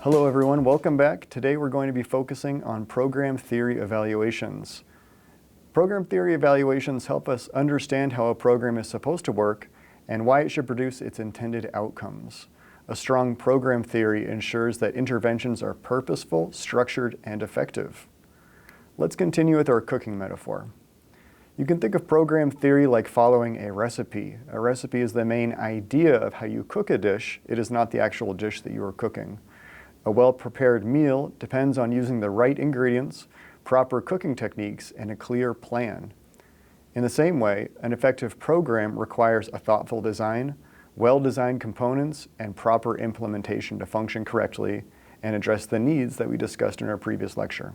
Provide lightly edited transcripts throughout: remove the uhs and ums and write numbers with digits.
Hello everyone, welcome back. Today we're going to be focusing on program theory evaluations. Program theory evaluations help us understand how a program is supposed to work and why it should produce its intended outcomes. A strong program theory ensures that interventions are purposeful, structured, and effective. Let's continue with our cooking metaphor. You can think of program theory like following a recipe. A recipe is the main idea of how you cook a dish. It is not the actual dish that you are cooking. A well-prepared meal depends on using the right ingredients, proper cooking techniques, and a clear plan. In the same way, an effective program requires a thoughtful design, well-designed components, and proper implementation to function correctly and address the needs that we discussed in our previous lecture.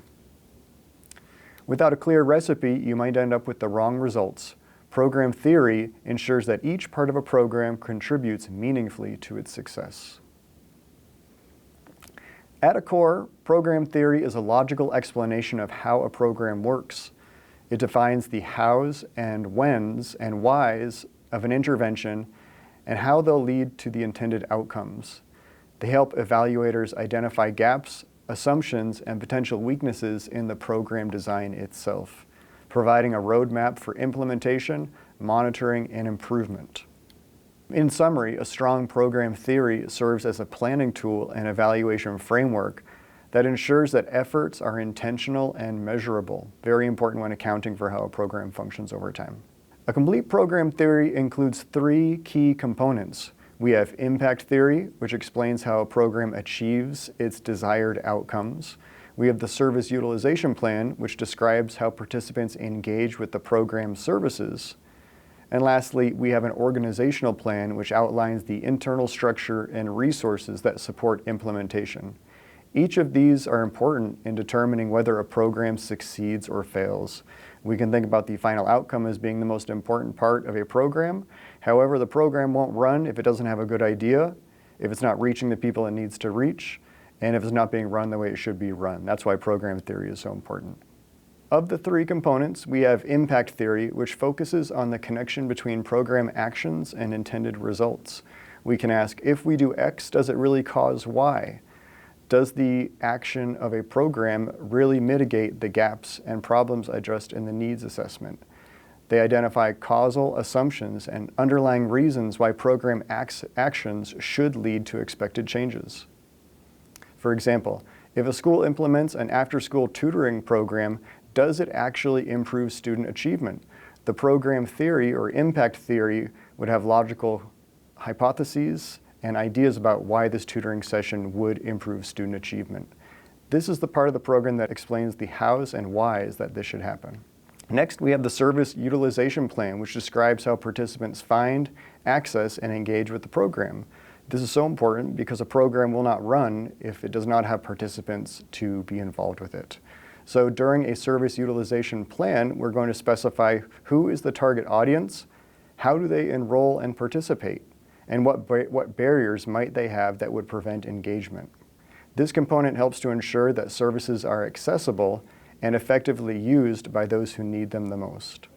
Without a clear recipe, you might end up with the wrong results. Program theory ensures that each part of a program contributes meaningfully to its success. At a core, program theory is a logical explanation of how a program works. It defines the hows and whens and whys of an intervention and how they'll lead to the intended outcomes. They help evaluators identify gaps, assumptions, and potential weaknesses in the program design itself, providing a roadmap for implementation, monitoring, and improvement. In summary, a strong program theory serves as a planning tool and evaluation framework that ensures that efforts are intentional and measurable, very important when accounting for how a program functions over time. A complete program theory includes three key components. We have impact theory, which explains how a program achieves its desired outcomes. We have the service utilization plan, which describes how participants engage with the program services. And lastly, we have an organizational plan, which outlines the internal structure and resources that support implementation. Each of these are important in determining whether a program succeeds or fails. We can think about the final outcome as being the most important part of a program. However, the program won't run if it doesn't have a good idea, if it's not reaching the people it needs to reach, and if it's not being run the way it should be run. That's why program theory is so important. Of the three components, we have impact theory, which focuses on the connection between program actions and intended results. We can ask, if we do X, does it really cause Y? Does the action of a program really mitigate the gaps and problems addressed in the needs assessment? They identify causal assumptions and underlying reasons why program actions should lead to expected changes. For example, if a school implements an after-school tutoring program, does it actually improve student achievement? The program theory or impact theory would have logical hypotheses and ideas about why this tutoring session would improve student achievement. This is the part of the program that explains the hows and whys that this should happen. Next, we have the service utilization plan, which describes how participants find, access, and engage with the program. This is so important because a program will not run if it does not have participants to be involved with it. So during a service utilization plan, we're going to specify who is the target audience, how do they enroll and participate, and what barriers might they have that would prevent engagement. This component helps to ensure that services are accessible and effectively used by those who need them the most.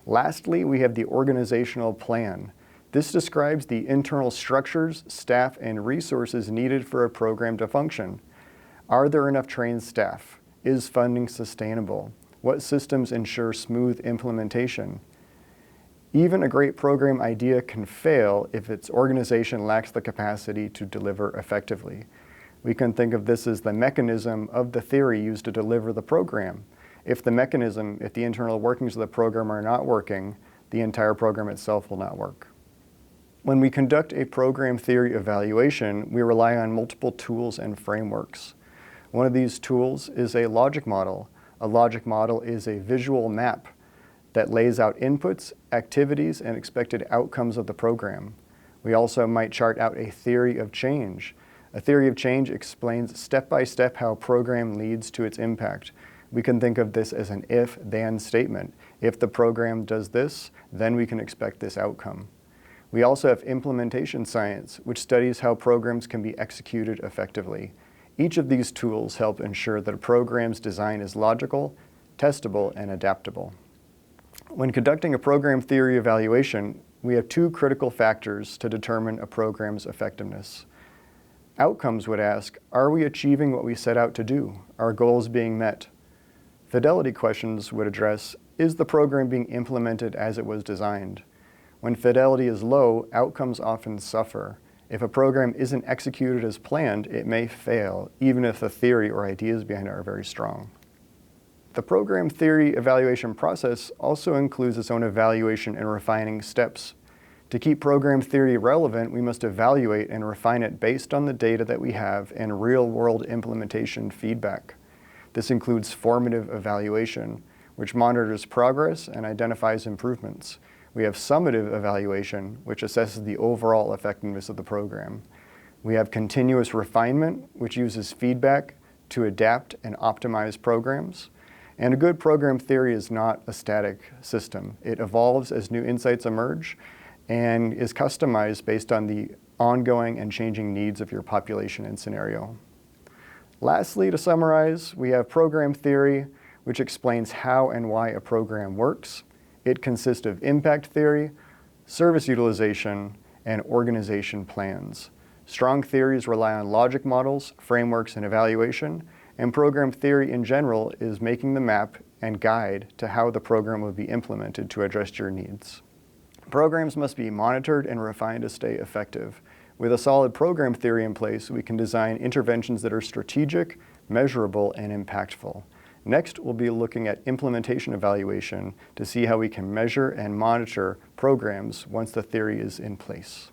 Lastly, we have the organizational plan. This describes the internal structures, staff, and resources needed for a program to function. Are there enough trained staff? Is funding sustainable? What systems ensure smooth implementation? Even a great program idea can fail if its organization lacks the capacity to deliver effectively. We can think of this as the mechanism of the theory used to deliver the program. If the internal workings of the program are not working, the entire program itself will not work. When we conduct a program theory evaluation, we rely on multiple tools and frameworks. One of these tools is a logic model. A logic model is a visual map that lays out inputs, activities, and expected outcomes of the program. We also might chart out a theory of change. A theory of change explains step-by-step how a program leads to its impact. We can think of this as an if-then statement. If the program does this, then we can expect this outcome. We also have implementation science, which studies how programs can be executed effectively. Each of these tools help ensure that a program's design is logical, testable, and adaptable. When conducting a program theory evaluation, we have two critical factors to determine a program's effectiveness. Outcomes would ask, are we achieving what we set out to do? Are goals being met? Fidelity questions would address, is the program being implemented as it was designed? When fidelity is low, outcomes often suffer. If a program isn't executed as planned, it may fail, even if the theory or ideas behind it are very strong. The program theory evaluation process also includes its own evaluation and refining steps. To keep program theory relevant, we must evaluate and refine it based on the data that we have and real-world implementation feedback. This includes formative evaluation, which monitors progress and identifies improvements. We have summative evaluation, which assesses the overall effectiveness of the program. We have continuous refinement, which uses feedback to adapt and optimize programs. And a good program theory is not a static system. It evolves as new insights emerge and is customized based on the ongoing and changing needs of your population and scenario. Lastly, to summarize, we have program theory, which explains how and why a program works. It consists of impact theory, service utilization, and organization plans. Strong theories rely on logic models, frameworks, and evaluation, and program theory in general is making the map and guide to how the program will be implemented to address your needs. Programs must be monitored and refined to stay effective. With a solid program theory in place, we can design interventions that are strategic, measurable, and impactful. Next, we'll be looking at implementation evaluation to see how we can measure and monitor programs once the theory is in place.